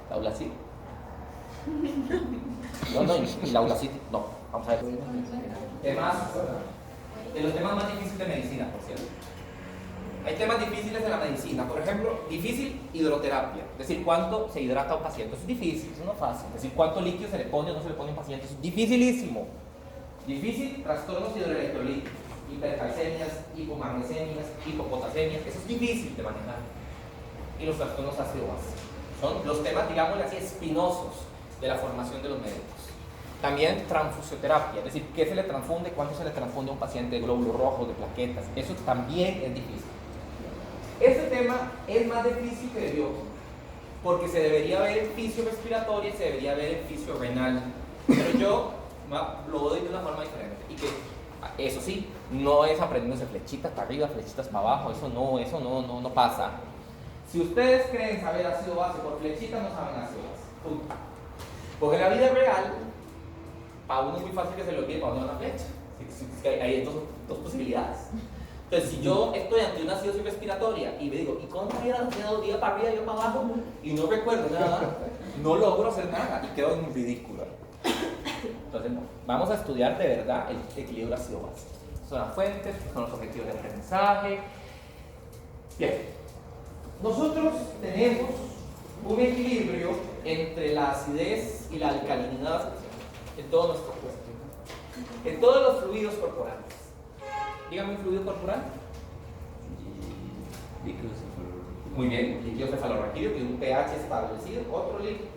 Laura sí. No, y Laura sí. No, vamos a ver. Temas, de los temas más difíciles de medicina, por cierto. Hay temas difíciles de la medicina. Por ejemplo, difícil hidroterapia. Es decir, cuánto se hidrata a un paciente. Eso es difícil, eso no es fácil. Es decir, cuánto líquido se le pone o no se le pone a un paciente. Eso es dificilísimo. Difícil, trastornos hidroelectrolíticos, hipercalcemias, hipomagnecemias, hipopotasemias. Eso es difícil de manejar. Y los trastornos ácido-base. Son los temas, digámosle así, espinosos de la formación de los médicos. También transfusioterapia, es decir, qué se le transfunde, cuánto se le transfunde a un paciente de glóbulos rojos, de plaquetas. Eso también es difícil. Este tema es más difícil que de bióquímica, porque se debería ver en fisio respiratoria y se debería ver en fisio renal. Pero yo lo doy de una forma diferente. Y que, eso sí, no es aprendiéndose flechitas para arriba, flechitas para abajo, eso no pasa. Si ustedes creen saber ácido base por flechitas, no saben ácido base. Punto. Porque en la vida real, para uno es muy fácil que se le olvide para dónde va la flecha. Hay dos posibilidades. Entonces, si yo estoy ante una acidosis respiratoria y me digo, ¿y cómo era la flecha día para arriba y yo para abajo? Y no recuerdo nada, no logro hacer nada y quedo en ridículo. Entonces, vamos a estudiar de verdad el equilibrio ácido-base. Son las fuentes, son los objetivos de aprendizaje. Bien, nosotros tenemos un equilibrio entre la acidez y la alcalinidad en todo nuestro cuerpo, en todos los fluidos corporales. Dígame un fluido corporal. Líquido cefalorraquídeo. Muy bien, líquido cefalorraquídeo, tiene un pH establecido. Otro líquido.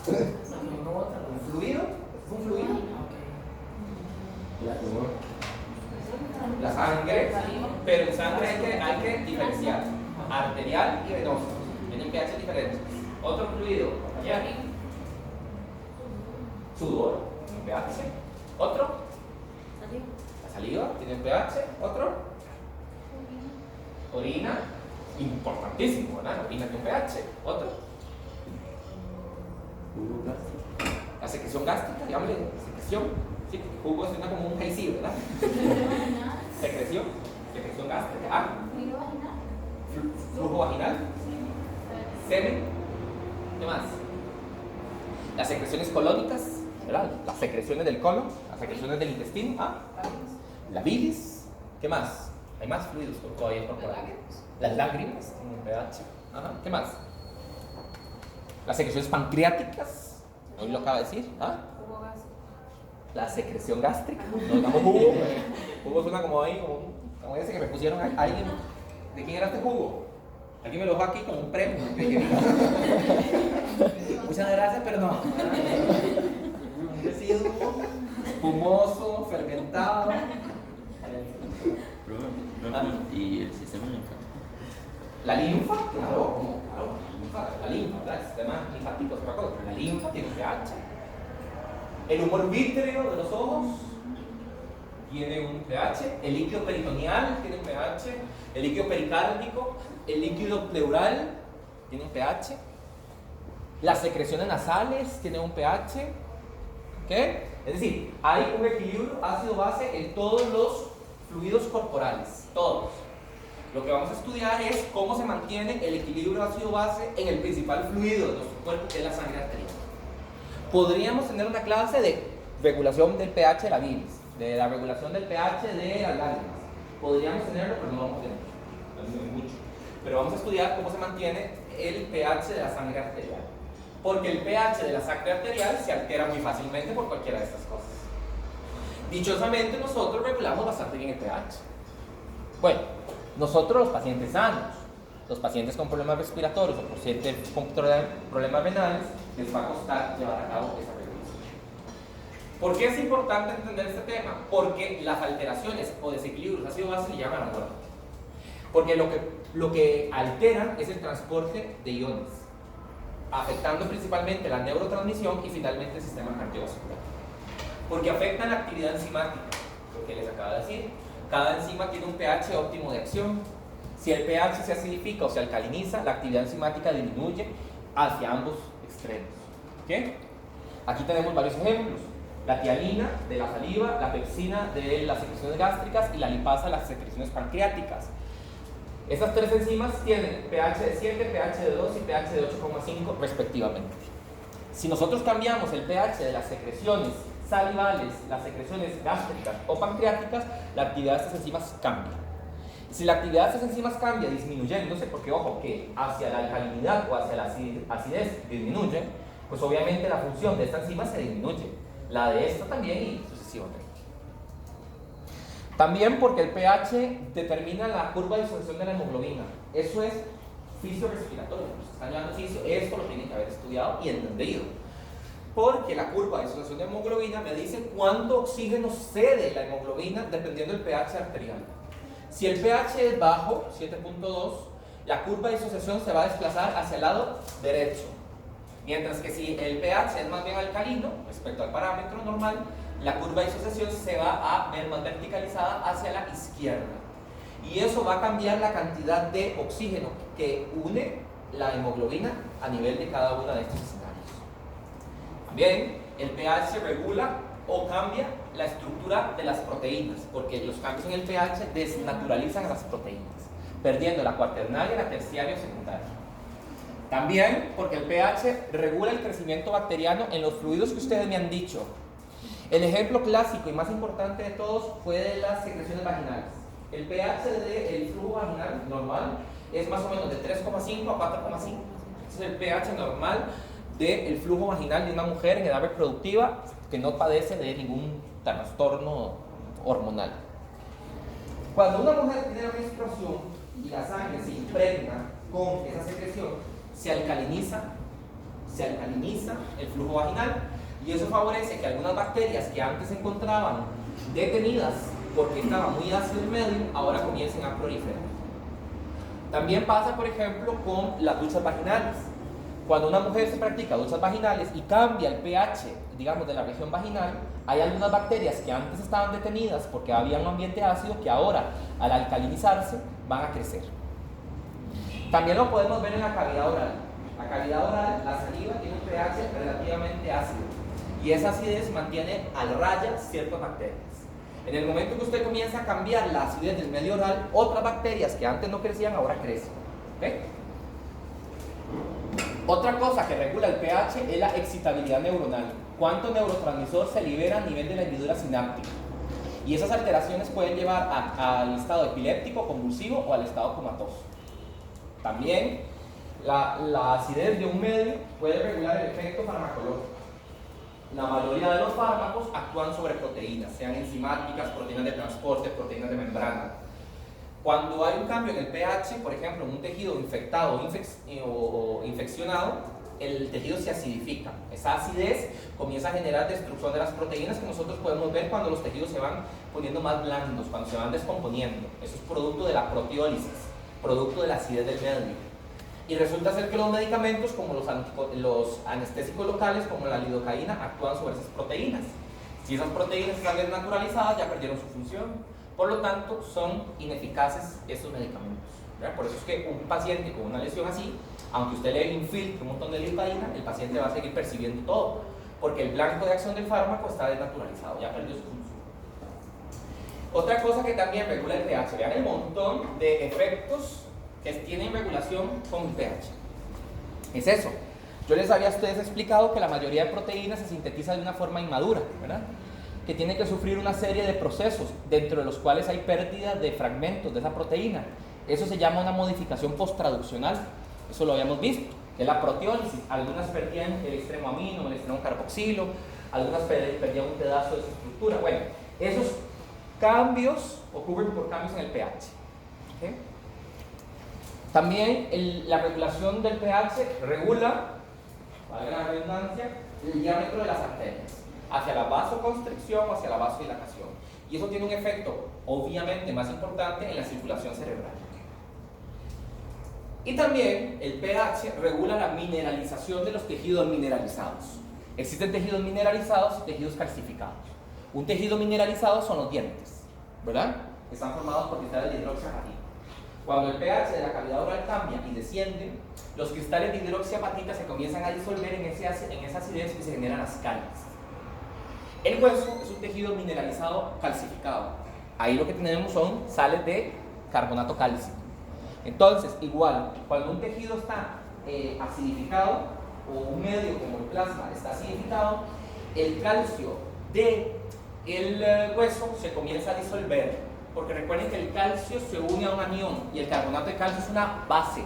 ¿Un fluido? ¿Es un fluido? La sangre, pero en sangre hay que diferenciar arterial y venoso. Tienen pH diferentes. Otro fluido, allá. Sudor, tiene un pH. Otro, la saliva, tiene un pH. Otro, orina, importantísimo, ¿verdad? La orina tiene un pH. Otro, Jugo gástrico. la secreción gástrica, llámale secreción. Sí, jugo suena como un jaicí, ¿verdad? Secreción gástrica. Ah, flujo vaginal. Semen. ¿Qué más? Las secreciones colónicas, ¿verdad? Las secreciones del colon, las secreciones del intestino. Ah, la bilis. ¿Qué más? Hay más fluidos todavía corporales. Las lágrimas, tienen un pH. Ajá. ¿Qué más? Las secreciones pancreáticas. Hoy lo acaba de decir. ¿Ah? La secreción gástrica. No digamos jugo. Jugo suena como ahí, como ese que me pusieron a alguien. ¿De quién era este jugo? Alguien me lo dejó aquí con un premio. Muchas gracias, pero no. Un residuo espumoso, fermentado. ¿Y el sistema linfático? La linfa, claro, la linfa, ¿verdad? El sistema linfático es otra cosa, pero la linfa tiene un pH. El humor vítreo de los ojos tiene un pH. El líquido peritoneal tiene un pH. El líquido pericárdico, el líquido pleural tiene un pH. Las secreciones nasales tienen un pH. ¿Qué? Es decir, hay un equilibrio ácido-base en todos los fluidos corporales, todos. Lo que vamos a estudiar es cómo se mantiene el equilibrio ácido-base en el principal fluido de nuestro cuerpo, que es la sangre arterial. Podríamos tener una clase de regulación del pH de la bilis, de la regulación del pH de las lágrimas. Podríamos tenerlo, pero no vamos a tenerlo. Mucho. Pero vamos a estudiar cómo se mantiene el pH de la sangre arterial. Porque el pH de la sangre arterial se altera muy fácilmente por cualquiera de estas cosas. Dichosamente, nosotros regulamos bastante bien el pH. Bueno, nosotros los pacientes sanos, los pacientes con problemas respiratorios o pacientes con problemas renales, les va a costar llevar a cabo esa regulación. ¿Por qué es importante entender este tema? Porque las alteraciones o desequilibrios ácido-base le llaman a la muerte. Porque lo que alteran es el transporte de iones, afectando principalmente la neurotransmisión y finalmente el sistema cardiovascular. Porque afectan la actividad enzimática, lo que les acabo de decir. Cada enzima tiene un pH óptimo de acción. Si el pH se acidifica o se alcaliniza, la actividad enzimática disminuye hacia ambos extremos. ¿Okay? Aquí tenemos varios ejemplos. La tialina de la saliva, la pepsina de las secreciones gástricas y la lipasa de las secreciones pancreáticas. Estas tres enzimas tienen pH de 7, pH de 2 y pH de 8,5 respectivamente. Si nosotros cambiamos el pH de las secreciones salivales, las secreciones gástricas o pancreáticas, la actividad de estas enzimas cambia. Si la actividad de estas enzimas cambia disminuyéndose, porque ojo, que hacia la alcalinidad o hacia la acidez disminuye, pues obviamente la función de esta enzima se disminuye, la de esta también y sucesivamente. También porque el pH determina la curva de disociación de la hemoglobina. Eso es fisiorespiratorio. Los que están llevando fisio, esto lo tienen que haber estudiado y entendido. Porque la curva de disociación de hemoglobina me dice cuánto oxígeno cede la hemoglobina dependiendo del pH arterial. Si el pH es bajo, 7.2, la curva de disociación se va a desplazar hacia el lado derecho. Mientras que si el pH es más bien alcalino, respecto al parámetro normal, la curva de disociación se va a ver más verticalizada hacia la izquierda. Y eso va a cambiar la cantidad de oxígeno que une la hemoglobina a nivel de cada uno de estos escenarios. También el pH regula o cambia la estructura de las proteínas, porque los cambios en el pH desnaturalizan a las proteínas, perdiendo la cuaternaria, la terciaria o secundaria. También porque el pH regula el crecimiento bacteriano en los fluidos que ustedes me han dicho. El ejemplo clásico y más importante de todos fue de las secreciones vaginales. El pH del flujo vaginal normal es más o menos de 3,5 a 4,5. Ese es el pH normal del flujo vaginal de una mujer en edad reproductiva que no padece de ningún trastorno hormonal. Cuando una mujer tiene la menstruación y la sangre se impregna con esa secreción, se alcaliniza el flujo vaginal y eso favorece que algunas bacterias que antes se encontraban detenidas porque estaba muy ácido el medio, ahora comiencen a proliferar. También pasa, por ejemplo, con las duchas vaginales. Cuando una mujer se practica duchas vaginales y cambia el pH, digamos, de la región vaginal, hay algunas bacterias que antes estaban detenidas porque había un ambiente ácido que ahora, al alcalinizarse, van a crecer. También lo podemos ver en la cavidad oral. La cavidad oral, la saliva, tiene un pH relativamente ácido y esa acidez mantiene al raya ciertas bacterias. En el momento que usted comienza a cambiar la acidez del medio oral, otras bacterias que antes no crecían ahora crecen. ¿Okay? Otra cosa que regula el pH es la excitabilidad neuronal. Cuánto neurotransmisor se libera a nivel de la hendidura sináptica. Y esas alteraciones pueden llevar al estado epiléptico, convulsivo o al estado comatoso. También la acidez de un medio puede regular el efecto farmacológico. La mayoría de los fármacos actúan sobre proteínas, sean enzimáticas, proteínas de transporte, proteínas de membrana. Cuando hay un cambio en el pH, por ejemplo, en un tejido infectado o infeccionado, el tejido se acidifica. Esa acidez comienza a generar destrucción de las proteínas que nosotros podemos ver cuando los tejidos se van poniendo más blandos, cuando se van descomponiendo. Eso es producto de la proteólisis, producto de la acidez del medio. Y resulta ser que los medicamentos, como los anestésicos locales, como la lidocaína, actúan sobre esas proteínas. Si esas proteínas están desnaturalizadas, ya perdieron su función. Por lo tanto, son ineficaces esos medicamentos. ¿Verdad? Por eso es que un paciente con una lesión así, aunque usted le infiltre un montón de lidocaína, el paciente va a seguir percibiendo todo, porque el blanco de acción del fármaco está desnaturalizado, ya perdió su función. Otra cosa que también regula el pH, vean el montón de efectos que tienen regulación con el pH. Es eso. Yo les había a ustedes explicado que la mayoría de proteínas se sintetiza de una forma inmadura, ¿verdad? Que tiene que sufrir una serie de procesos, dentro de los cuales hay pérdida de fragmentos de esa proteína. Eso se llama una modificación posttraduccional. Eso lo habíamos visto, que es la proteólisis. Algunas perdían el extremo amino, el extremo carboxilo, algunas perdían un pedazo de su estructura. Bueno, esos cambios ocurren por cambios en el pH. ¿Okay? También la regulación del pH regula, valga la redundancia, el diámetro de las arterias, hacia la vasoconstricción o hacia la vasodilatación. Y eso tiene un efecto, obviamente, más importante en la circulación cerebral. Y también el pH regula la mineralización de los tejidos mineralizados. Existen tejidos mineralizados y tejidos calcificados. Un tejido mineralizado son los dientes, ¿verdad? Que están formados por cristales de hidroxiapatita. Cuando el pH de la cavidad oral cambia y desciende, los cristales de hidroxiapatita se comienzan a disolver en esa acidez y se generan las caries. El hueso es un tejido mineralizado calcificado. Ahí lo que tenemos son sales de carbonato cálcico. Entonces, igual, cuando un tejido está acidificado, o un medio como el plasma está acidificado, el calcio del hueso se comienza a disolver, porque recuerden que el calcio se une a un anión y el carbonato de calcio es una base.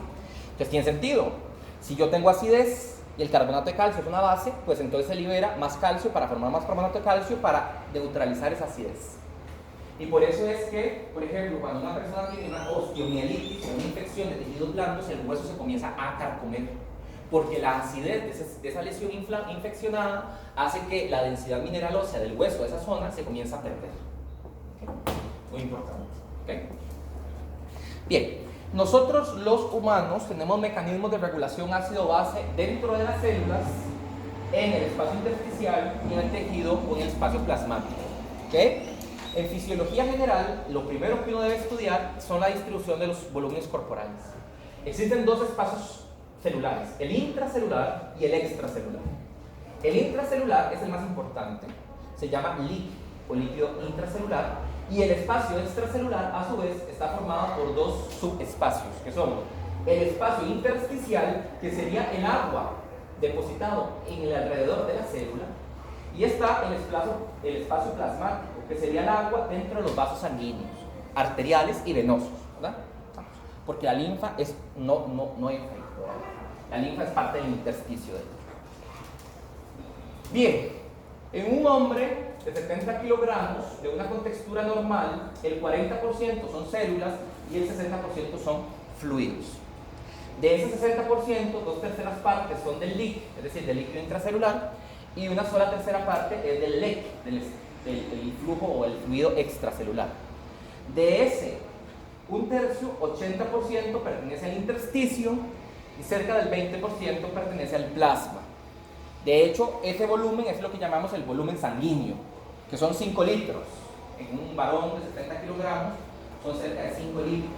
Entonces tiene sentido. Si yo tengo acidez y el carbonato de calcio es una base, pues entonces se libera más calcio para formar más carbonato de calcio para neutralizar esa acidez. Y por eso es que, por ejemplo, cuando una persona tiene una osteomielitis o una infección de tejidos blandos, el hueso se comienza a carcomer, porque la acidez de esa lesión infeccionada hace que la densidad mineral ósea del hueso de esa zona se comience a perder. ¿Okay? Muy importante. ¿Okay? Bien, nosotros los humanos tenemos mecanismos de regulación ácido-base dentro de las células, en el espacio intersticial y en el tejido o en el espacio plasmático. ¿Okay? En fisiología general, lo primero que uno debe estudiar son la distribución de los volúmenes corporales. Existen dos espacios celulares, el intracelular y el extracelular. El intracelular es el más importante, se llama LIC o líquido intracelular, y el espacio extracelular a su vez está formado por dos subespacios, que son el espacio intersticial, que sería el agua depositado en el alrededor de la célula, y está el espacio plasmático, que sería el agua dentro de los vasos sanguíneos, arteriales y venosos, ¿verdad? Porque la linfa es no inferior. La linfa es parte del intersticio de él. Bien, en un hombre de 70 kilogramos, de una contextura normal, el 40% son células y el 60% son fluidos. De ese 60%, 2/3 partes son del LIC, es decir, del líquido intracelular, y una sola tercera parte es del LEC, del flujo o el fluido extracelular. De ese, 1/3, 80% pertenece al intersticio y cerca del 20% pertenece al plasma. De hecho, ese volumen es lo que llamamos el volumen sanguíneo, que son 5 litros. En un varón de 70 kilogramos son cerca de 5 litros.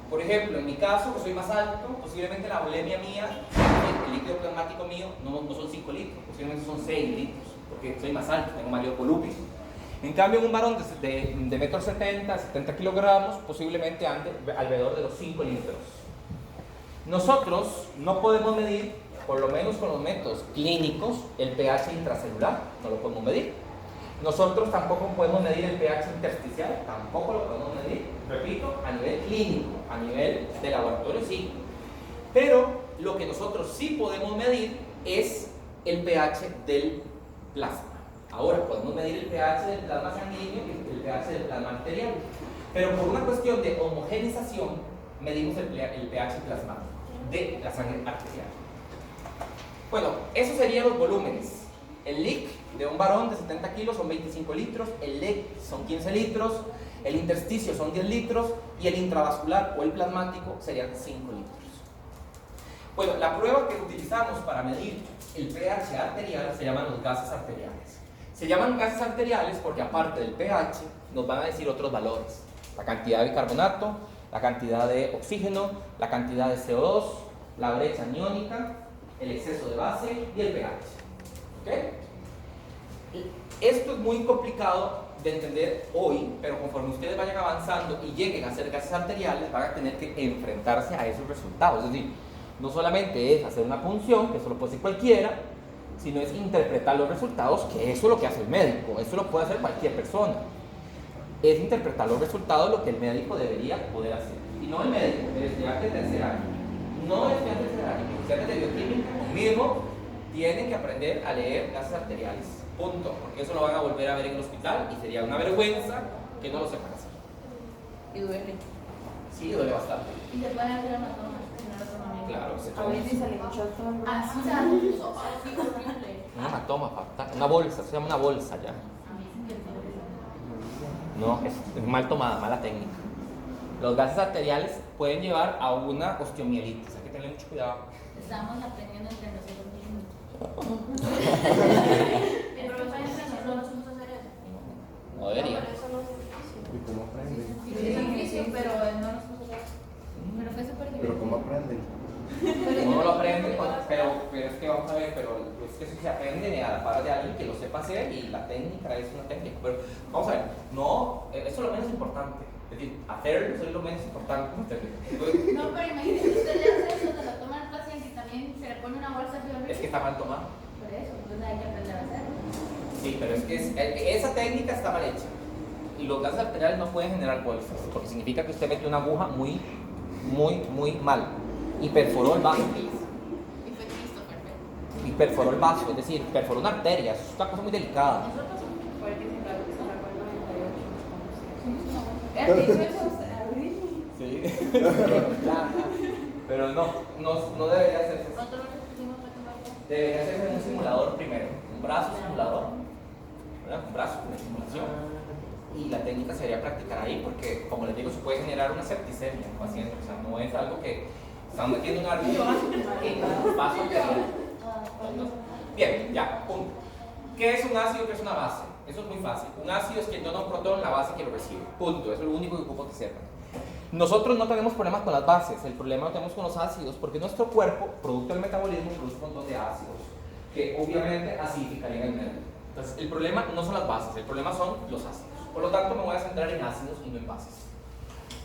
Por ejemplo, en mi caso, que soy más alto, posiblemente la volemia mía, el líquido plasmático mío, no son 5 litros, posiblemente son 6 litros, porque soy más alto, tengo mayor volumen. En cambio, en un varón de 1,70 m, 70 kilogramos, posiblemente ande alrededor de los 5 litros. Nosotros no podemos medir, por lo menos con los métodos clínicos, el pH intracelular, no lo podemos medir. Nosotros tampoco podemos medir el pH intersticial, tampoco lo podemos medir, repito, a nivel clínico, a nivel de laboratorio sí. Pero lo que nosotros sí podemos medir es el pH del plasma. Ahora podemos medir el pH del plasma sanguíneo y el pH del plasma arterial, pero por una cuestión de homogenización medimos el pH plasmático de la sangre arterial. Bueno, esos serían los volúmenes. El LIC de un varón de 70 kilos son 25 litros, el LEC son 15 litros, el intersticio son 10 litros y el intravascular o el plasmático serían 5 litros. Bueno, la prueba que utilizamos para medir el pH arterial se llaman los gases arteriales. Se llaman gases arteriales porque aparte del pH nos van a decir otros valores: la cantidad de bicarbonato, la cantidad de oxígeno, la cantidad de CO2, la brecha aniónica, el exceso de base y el pH. ¿Okay? Esto es muy complicado de entender hoy, pero conforme ustedes vayan avanzando y lleguen a hacer gases arteriales, van a tener que enfrentarse a esos resultados. Es decir, no solamente es hacer una punción, que eso lo puede hacer cualquiera, sino es interpretar los resultados, que eso es lo que hace el médico, eso lo puede hacer cualquier persona. Es interpretar los resultados lo que el médico debería poder hacer. Y no el médico, el estudiante de tercer año. No el estudiante de tercer año, los estudiantes de bioquímica conmigo tienen que aprender a leer gases arteriales. Punto. Porque eso lo van a volver a ver en el hospital y sería una vergüenza que no lo sepan hacer. Y duele. Sí, duele bastante. Y te pueden hacer hematomas. Claro, se A veces sale mucho todo el Ah, brazo. o sea, así horrible. un hematoma, una bolsa, se llama una bolsa ya. A mí sí que No, es mal tomada, mala técnica. Los gases arteriales pueden llevar a una osteomielitis, hay que tener mucho cuidado. estamos aprendiendo entre nosotros mismos. Pero para entre nosotros no somos hacer eso. No debería. Pero eso no es difícil. ¿Y cómo aprenden? Sí, es difícil, pero no nos puso hacer eso. Pero fue súper ¿Pero divertido. cómo aprenden? Uno lo aprende, pero es que vamos a ver, pero es que eso se aprende a la par de alguien que lo sepa hacer y la técnica es una técnica. Pero vamos a ver, no, eso es lo menos importante. Es decir, hacerlo es lo menos importante. No, pero imagínese que usted le hace eso, se lo toma al paciente y también se le pone una bolsa biológica. Es que está mal tomado. Por eso, entonces hay que aprender a hacerlo. Sí, pero es que esa técnica está mal hecha. Y los gases arteriales no pueden generar bolsas, porque significa que usted metió una aguja muy mal y perforó el vaso. Y fue Christopher, pero. Y perforó el vaso, es decir, perforó una arteria. Eso es una cosa muy delicada. Nosotros somos. Fue el que se encargó, se recuerda 98. Él dijo eso, abril. Sí. Pero no debería hacerse. Nosotros lo repetimos para tomar. Debería hacerse en un simulador primero. Un brazo simulador. ¿Verdad? Un brazo de simulación. Y la técnica sería practicar ahí porque, como les digo, se puede generar una septicemia en el paciente. O sea, no es algo que están metiendo un ardillo en un vaso arterial. Bien, ya, punto. ¿Qué es un ácido? ¿Qué es una base? Eso es muy fácil. Un ácido es quien dona un protón, la base que lo recibe. Punto. Eso es lo único que ocupo que sepan. Nosotros no tenemos problemas con las bases, el problema lo tenemos con los ácidos, porque nuestro cuerpo, producto del metabolismo, produce un montón de ácidos que obviamente acidificarían el medio. Entonces, el problema no son las bases, el problema son los ácidos. Por lo tanto, me voy a centrar en ácidos y no en bases.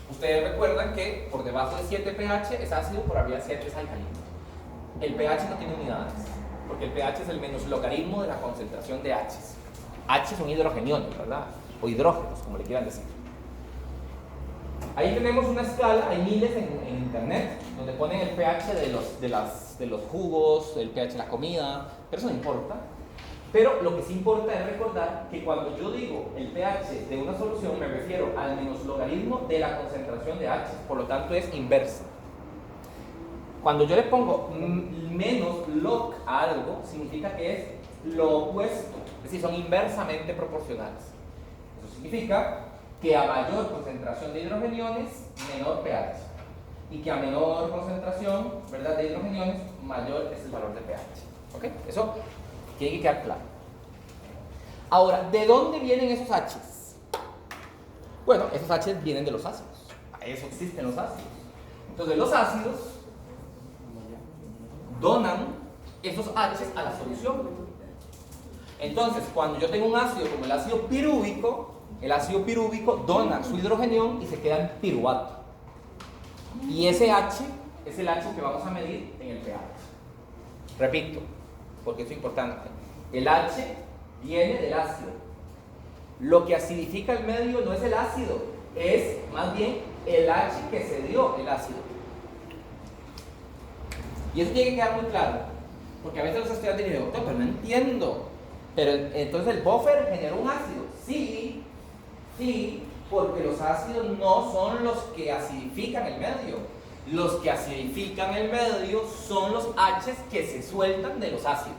Ustedes recuerdan que por debajo de 7 pH es ácido, por arriba de 7 es alcalino. El pH no tiene unidades, porque el pH es el menos logaritmo de la concentración de H's. H son hidrogeniones, ¿verdad? O hidrógenos, como le quieran decir. Ahí tenemos una escala, hay miles en internet, donde ponen el pH de los jugos, el pH de la comida, pero eso no importa. Pero lo que sí importa es recordar que cuando yo digo el pH de una solución, me refiero al menos logaritmo de la concentración de H, por lo tanto es inversa. Cuando yo le pongo menos log a algo, significa que es lo opuesto, es decir, son inversamente proporcionales. Eso significa que a mayor concentración de hidrogeniones, menor pH. Y que a menor concentración, ¿verdad?, de hidrogeniones, mayor es el valor de pH. ¿Ok? Eso tiene que quedar claro. Ahora, ¿de dónde vienen esos H's? Bueno, esos H's vienen de los ácidos. Para eso existen los ácidos. Entonces, los ácidos donan esos H's a la solución. Entonces, cuando yo tengo un ácido como el ácido pirúvico dona su hidrogenión y se queda en piruvato. Y ese H es el H que vamos a medir en el pH. Repito, porque eso es importante. El H viene del ácido. Lo que acidifica el medio no es el ácido, es más bien el H que se dio el ácido. Y eso tiene que quedar muy claro, porque a veces los estudiantes dicen, doctor, pero no entiendo. Pero entonces el buffer generó un ácido. Sí, porque los ácidos no son los que acidifican el medio. Los que acidifican el medio son los H's que se sueltan de los ácidos.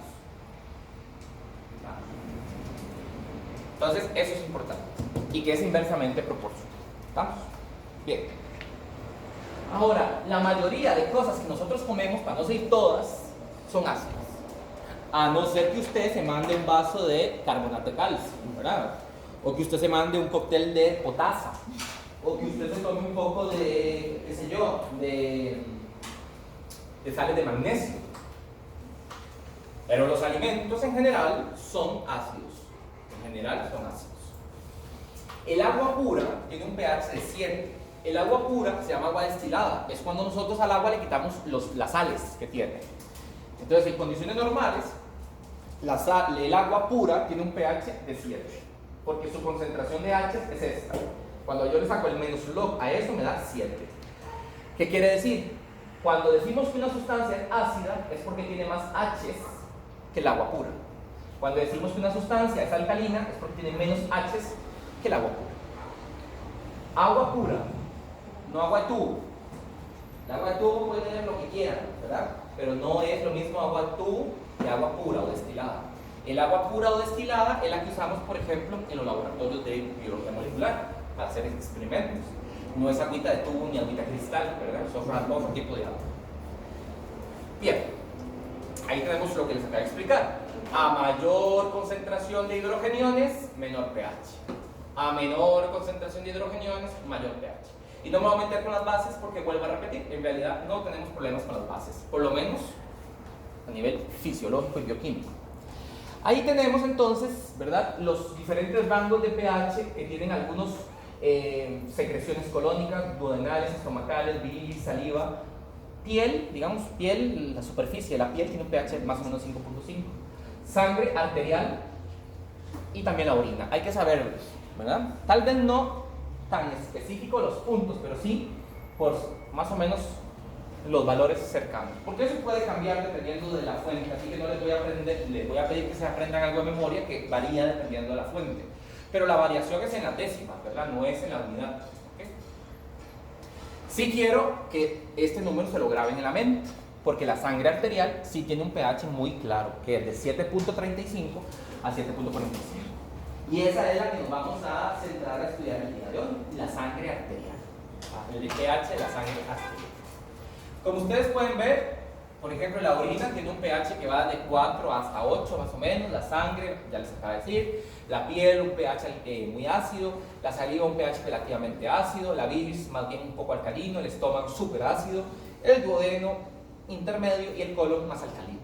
Entonces, eso es importante. Y que es inversamente proporcional. ¿Estamos? Bien. Ahora, la mayoría de cosas que nosotros comemos, para no decir todas, son ácidas. A no ser que usted se mande un vaso de carbonato de calcio, ¿verdad? O que usted se mande un cóctel de potasa. O que usted se tome un poco de, qué sé yo, de sales de magnesio. Pero los alimentos en general son ácidos. En general son ácidos. El agua pura tiene un pH de 7. El agua pura se llama agua destilada. Es cuando nosotros al agua le quitamos las sales que tiene. Entonces, en condiciones normales, el agua pura tiene un pH de 7. Porque su concentración de H es esta. Cuando yo le saco el menos log a eso, me da 7. ¿Qué quiere decir? Cuando decimos que una sustancia es ácida, es porque tiene más H's que el agua pura. Cuando decimos que una sustancia es alcalina, es porque tiene menos H's que el agua pura. Agua pura, no agua de tubo. El agua de tubo puede tener lo que quieran, ¿verdad? Pero no es lo mismo agua de tubo que agua pura o destilada. El agua pura o destilada es la que usamos, por ejemplo, en los laboratorios de biología molecular para hacer experimentos. No es agüita de tubo ni agüita cristal, ¿verdad? Son otro tipo de agua. Bien, ahí tenemos lo que les acabo de explicar. A mayor concentración de hidrogeniones, menor pH. A menor concentración de hidrogeniones, mayor pH. Y no me voy a meter con las bases porque vuelvo a repetir, en realidad no tenemos problemas con las bases, por lo menos a nivel fisiológico y bioquímico. Ahí tenemos entonces, ¿verdad?, los diferentes rangos de pH que tienen algunos secreciones colónicas, duodenales, estomacales, bilis, saliva, piel, digamos, piel, la superficie de la piel tiene un pH más o menos 5.5, sangre arterial y también la orina. Hay que saberlos, ¿verdad? Tal vez no tan específico los puntos, pero sí por más o menos los valores cercanos, porque eso puede cambiar dependiendo de la fuente, así que no les voy a pedir que se aprendan algo de memoria que varía dependiendo de la fuente, pero la variación es en las décimas, ¿verdad? No es en la unidad. ¿Okay? Sí quiero que este número se lo graben en la mente, porque la sangre arterial sí tiene un pH muy claro, que es de 7.35 a 7.45. Y esa es la que nos vamos a centrar a estudiar el día de hoy, la sangre arterial. El pH de la sangre arterial. Como ustedes pueden ver, por ejemplo, la orina tiene un pH que va de 4 hasta 8 más o menos, la sangre, ya les acabo de decir, la piel un pH muy ácido, la saliva un pH relativamente ácido, la bilis más bien un poco alcalino, el estómago súper ácido, el duodeno intermedio y el colon más alcalino.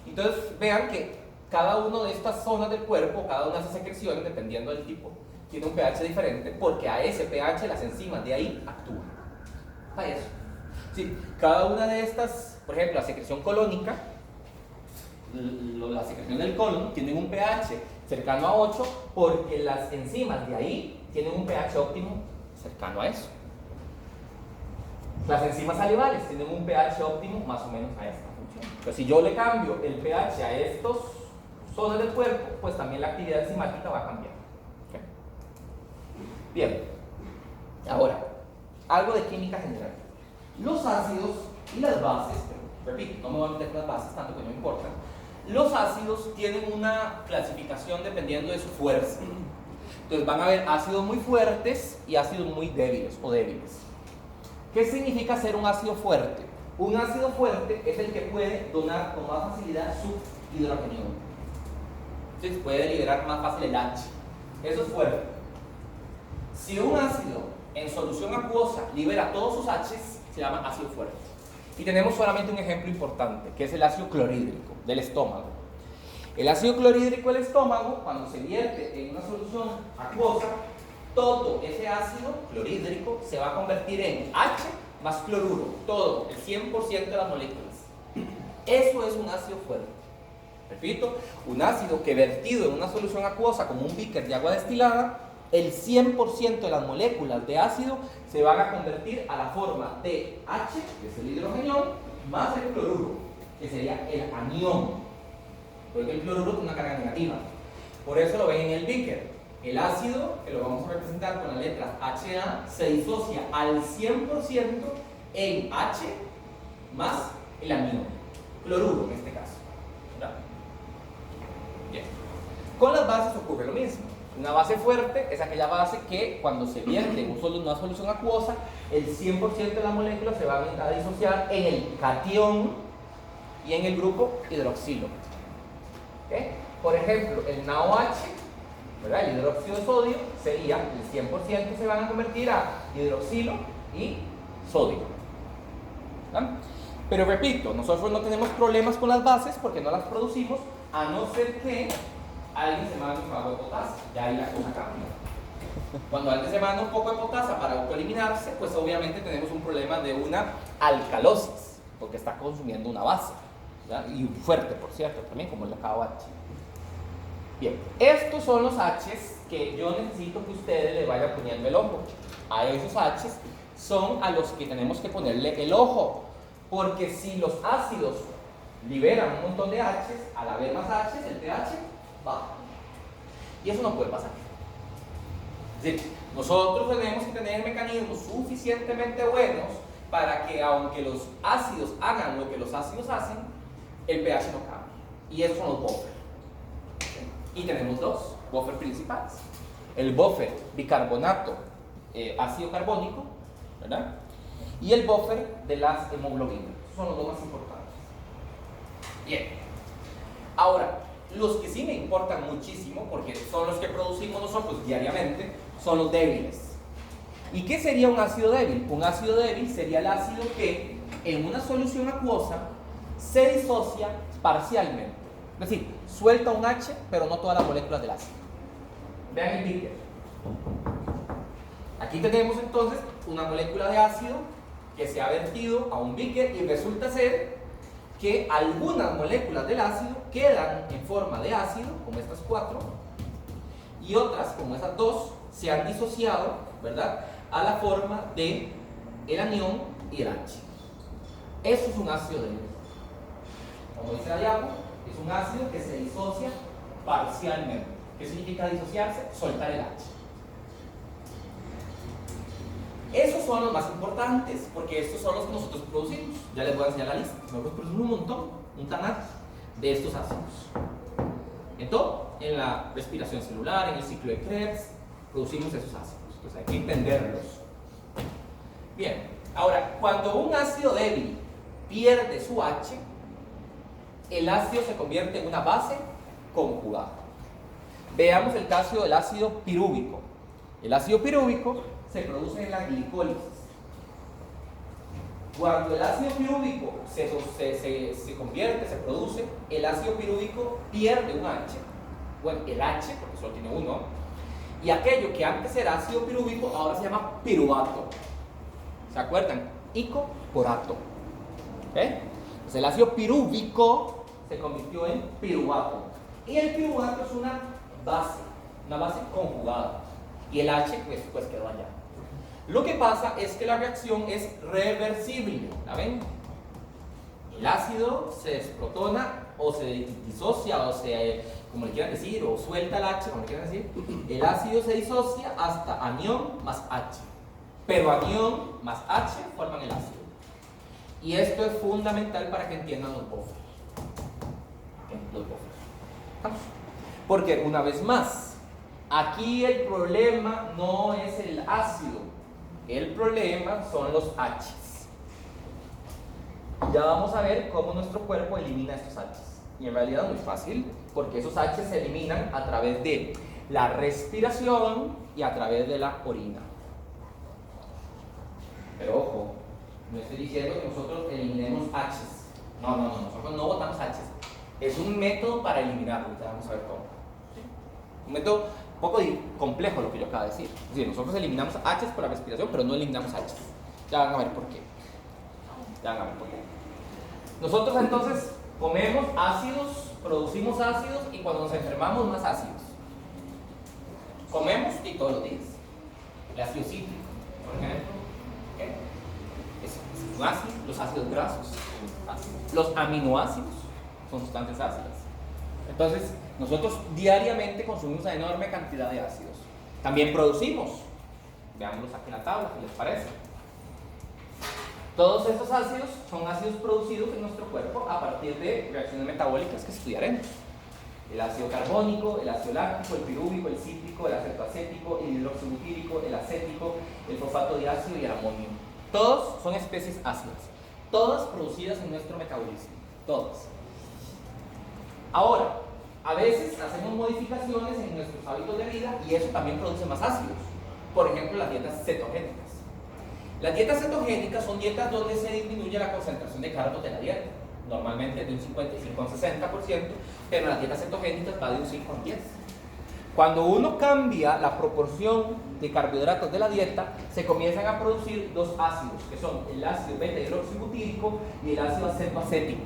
Entonces vean que cada una de estas zonas del cuerpo, cada una de esas secreciones, dependiendo del tipo, tiene un pH diferente porque a ese pH las enzimas de ahí actúan. A eso. Sí, cada una de estas, por ejemplo, la secreción colónica, la secreción del colon, tienen un pH cercano a 8 porque las enzimas de ahí tienen un pH óptimo cercano a eso. Las enzimas salivales tienen un pH óptimo más o menos a esta función. Pero si yo le cambio el pH a estos zonas del cuerpo, pues también la actividad enzimática va a cambiar. ¿Okay? Bien, ahora, algo de química general. Los ácidos y las bases, pero repito, no me voy a meter con las bases tanto que no importan. Los ácidos tienen una clasificación dependiendo de su fuerza. Entonces van a haber ácidos muy fuertes y ácidos muy débiles o débiles. ¿Qué significa ser un ácido fuerte? Un ácido fuerte es el que puede donar con más facilidad su hidrogenión. Entonces puede liberar más fácil el H. Eso es fuerte. Si un ácido en solución acuosa libera todos sus H's, se llama ácido fuerte. Y tenemos solamente un ejemplo importante, que es el ácido clorhídrico del estómago. El ácido clorhídrico del estómago, cuando se vierte en una solución acuosa, todo ese ácido clorhídrico se va a convertir en H más cloruro, todo, el 100% de las moléculas. Eso es un ácido fuerte. Repito, un ácido que vertido en una solución acuosa como un beaker de agua destilada, el 100% de las moléculas de ácido se van a convertir a la forma de H, que es el hidrogenión, más el cloruro, que sería el anión, porque el cloruro tiene una carga negativa. Por eso lo ven en el beaker. El ácido, que lo vamos a representar con la letra HA, se disocia al 100% en H más el anión, cloruro en este caso. ¿Verdad? Bien. Con las bases ocurre lo mismo. Una base fuerte es aquella base que cuando se vierte en una solución acuosa, el 100% de las moléculas se van a disociar en el catión y en el grupo hidroxilo. ¿Okay? Por ejemplo, el NaOH, ¿verdad? El hidróxido de sodio sería, el 100% se van a convertir a hidroxilo y sodio. ¿Verdad? Pero repito, nosotros no tenemos problemas con las bases porque no las producimos, a no ser que alguien se manda un poco de potasa, ya ahí la cosa cambia. Cuando alguien se manda un poco de potasa para autoeliminarse, pues obviamente tenemos un problema de una alcalosis, porque está consumiendo una base, ¿verdad? Y fuerte, por cierto, también como el KOH. Bien, estos son los H's que yo necesito que ustedes le vayan poniendo el ojo. A esos H's son a los que tenemos que ponerle el ojo, porque si los ácidos liberan un montón de H's, al haber más H's, el pH baja. Y eso no puede pasar. Es decir, nosotros tenemos que tener mecanismos suficientemente buenos para que, aunque los ácidos hagan lo que los ácidos hacen, el pH no cambie. Y esos son los buffers. Y tenemos dos buffers principales: el buffer bicarbonato ácido carbónico, ¿verdad? Y el buffer de las hemoglobinas. Esos son los dos más importantes. Bien. Ahora, los que sí me importan muchísimo, porque son los que producimos nosotros diariamente, son los débiles. ¿Y qué sería un ácido débil? Un ácido débil sería el ácido que en una solución acuosa se disocia parcialmente. Es decir, suelta un H, pero no todas las moléculas del ácido. Vean el beaker. Aquí tenemos entonces una molécula de ácido que se ha vertido a un beaker y resulta ser que algunas moléculas del ácido quedan en forma de ácido, como estas 4, y otras, como esas 2, se han disociado, ¿verdad?, a la forma de el anión y el H. Eso es un ácido débil. Como dice la diapo, es un ácido que se disocia parcialmente. ¿Qué significa disociarse? Soltar el H. Esos son los más importantes, porque estos son los que nosotros producimos. Ya les voy a enseñar la lista. Nosotros producimos un montón, un tanat de estos ácidos. En todo, en la respiración celular, en el ciclo de Krebs, producimos esos ácidos. Entonces hay que entenderlos. Bien, ahora, cuando un ácido débil pierde su H, el ácido se convierte en una base conjugada. Veamos el caso del ácido pirúvico. El ácido pirúvico se produce en la glicólisis. Cuando el ácido pirúvico se produce, el ácido pirúvico pierde un H. Bueno, el H, porque solo tiene uno. Y aquello que antes era ácido pirúvico, ahora se llama piruvato. ¿Se acuerdan? Icoporato. Entonces el ácido pirúvico se convirtió en piruvato. Y el piruvato es una base conjugada. Y el H pues quedó allá. Lo que pasa es que la reacción es reversible. ¿La ven? El ácido se desprotona o se disocia o se, como le quieran decir, o suelta el H, como le quieran decir. El ácido se disocia hasta anión más H. Pero anión más H forman el ácido. Y esto es fundamental para que entiendan los buffers. Los buffers. Porque una vez más, aquí el problema no es el ácido. El problema son los H's. Ya vamos a ver cómo nuestro cuerpo elimina estos H's. Y en realidad es muy fácil, porque esos H's se eliminan a través de la respiración y a través de la orina. Pero ojo, no estoy diciendo que nosotros eliminemos H's. No, nosotros no botamos H's. Es un método para eliminarlos, ya vamos a ver cómo. Un método un poco complejo lo que yo acabo de decir. Es decir, nosotros eliminamos H's por la respiración, pero no eliminamos H's. Ya van a ver por qué. Nosotros entonces comemos ácidos, producimos ácidos y cuando nos enfermamos más ácidos. Comemos y todos los días. El ácido cítrico, por ejemplo. Es un ácido, los ácidos grasos, los aminoácidos son sustancias ácidas. Entonces, nosotros diariamente consumimos una enorme cantidad de ácidos. También producimos. Veámoslos aquí en la tabla, ¿qué les parece? Todos estos ácidos son ácidos producidos en nuestro cuerpo a partir de reacciones metabólicas que estudiaremos. El ácido carbónico, el ácido láctico, el pirúvico, el cítrico, el acetoacético, el hidroxibutírico, el acético, el fosfato de ácido y el amonio. Todos son especies ácidas. Todas producidas en nuestro metabolismo. Todas. Ahora, a veces hacemos modificaciones en nuestros hábitos de vida y eso también produce más ácidos. Por ejemplo, las dietas cetogénicas. Las dietas cetogénicas son dietas donde se disminuye la concentración de carbohidratos de la dieta. Normalmente de un 55 a un 60%, pero en las dietas cetogénicas va de un 5 a un 10. Cuando uno cambia la proporción de carbohidratos de la dieta, se comienzan a producir dos ácidos, que son el ácido beta-hidroxibutírico y el ácido acetoacético.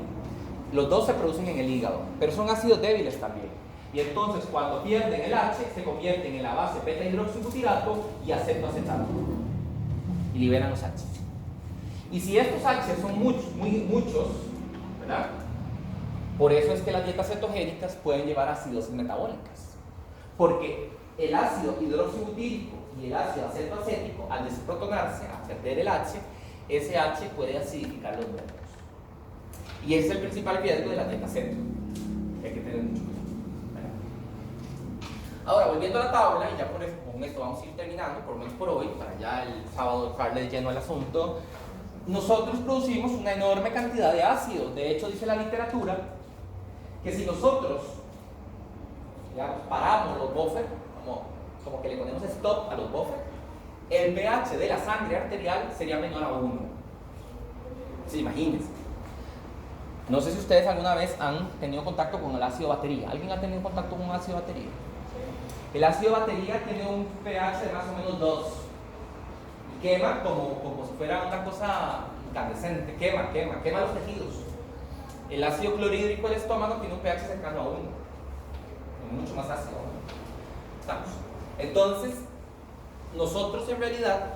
Los dos se producen en el hígado, pero son ácidos débiles también. Y entonces cuando pierden el H, se convierten en la base beta-hidroxibutirato y acetoacetato. Y liberan los H. Y si estos H son muchos, ¿verdad? Por eso es que las dietas cetogénicas pueden llevar a acidosis metabólicas. Porque el ácido hidroxibutírico y el ácido acetoacético, al desprotonarse, al perder el H, ese H puede acidificar los huesos. Y ese es el principal riesgo de la dieta ceto. Hay que tener mucho cuidado. Ahora, volviendo a la tabla, y ya con esto vamos a ir terminando, por lo menos por hoy, para ya el sábado darle de lleno al asunto. Nosotros producimos una enorme cantidad de ácidos. De hecho, dice la literatura que si nosotros, digamos, paramos los buffers, como que le ponemos stop a los buffers, el pH de la sangre arterial sería menor a 1. Sí, imagínense. No sé si ustedes alguna vez han tenido contacto con el ácido batería. ¿Alguien ha tenido contacto con un ácido batería? El ácido batería tiene un pH de más o menos 2. quema como si fuera una cosa incandescente, quema los tejidos. El ácido clorhídrico del estómago tiene un pH cercano a 1, mucho más ácido. ¿Estamos? Entonces, nosotros en realidad,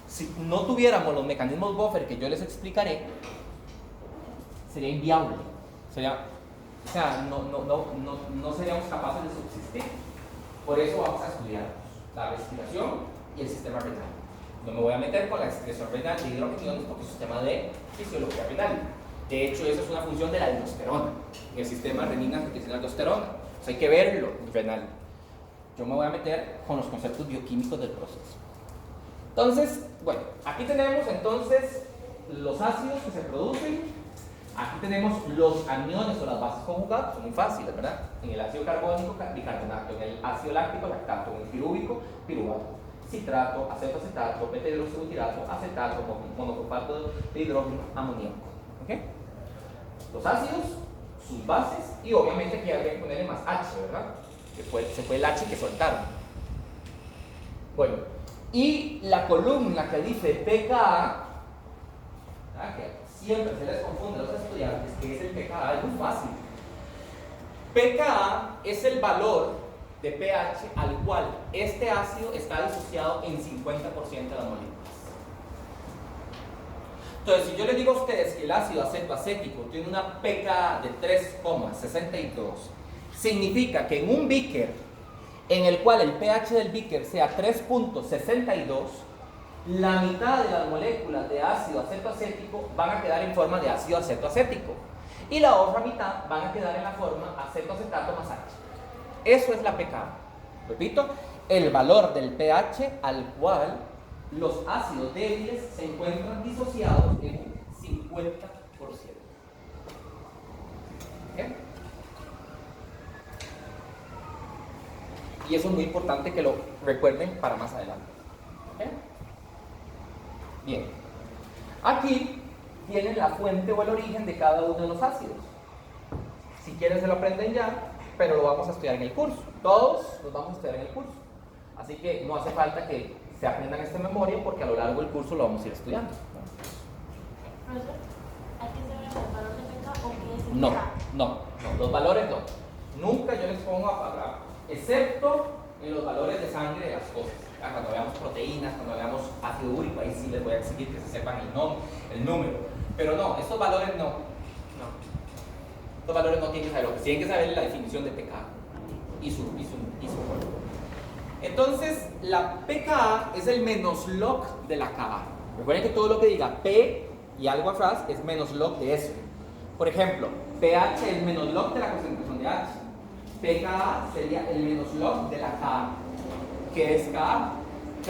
si no tuviéramos los mecanismos buffer que yo les explicaré, sería inviable. No seríamos capaces de subsistir. Por eso vamos a estudiar la respiración y el sistema renal. No me voy a meter con la excreción renal de hidrogeniones porque es un sistema de fisiología renal. De hecho, esa es una función de la aldosterona. En el sistema renina que tiene aldosterona. O sea, hay que verlo renal. Yo me voy a meter con los conceptos bioquímicos del proceso. Entonces, bueno, aquí tenemos entonces los ácidos que se producen. Aquí tenemos los aniones o las bases conjugadas, son muy fáciles, ¿verdad? En el ácido carbónico, bicarbonato, en el ácido láctico, lactato, en el pirúvico, piruvato, citrato, acetoacetato, beta-hidroxibutirato, acetato, monofosfato de hidrógeno, amoníaco. ¿Ok? Los ácidos, sus bases, y obviamente aquí habría que ponerle más H, ¿verdad? Se fue el H que soltaron. Bueno, y la columna que dice pKa, que siempre se les confunde a los estudiantes, que es el pKa, es muy fácil. pKa es el valor de pH al cual este ácido está disociado en 50% de las moléculas. Entonces, si yo les digo a ustedes que el ácido acetoacético tiene una pKa de 3,62, significa que en un beaker en el cual el pH del beaker sea 3,62, la mitad de las moléculas de ácido acetoacético van a quedar en forma de ácido acetoacético y la otra mitad van a quedar en la forma acetoacetato más H. Eso es la pKa. Repito, el valor del pH al cual los ácidos débiles se encuentran disociados en un 50%. ¿Okay? Y eso es muy importante que lo recuerden para más adelante. ¿Okay? Bien. Aquí tienen la fuente o el origen de cada uno de los ácidos. Si quieren se lo aprenden ya, pero lo vamos a estudiar en el curso. Todos los vamos a estudiar en el curso. Así que no hace falta que se aprendan esta memoria porque a lo largo del curso lo vamos a ir estudiando. Profesor, ¿hay que saber el valor de pKa o qué es el No, pKa? no, los valores no. Nunca yo les pongo a pagar, excepto en los valores de sangre de las cosas. Cuando veamos proteínas, cuando veamos ácido úrico, ahí sí les voy a exigir que se sepan el número. Pero no, estos valores no. Estos valores no tienen que saberlo. Tienen que saber la definición de pKa y su valor. Entonces, la pKa es el menos log de la Ka. Recuerden que todo lo que diga P y algo atrás es menos log de eso. Por ejemplo, pH es menos log de la concentración de H. pKa sería el menos log de la Ka. ¿Qué es Ka?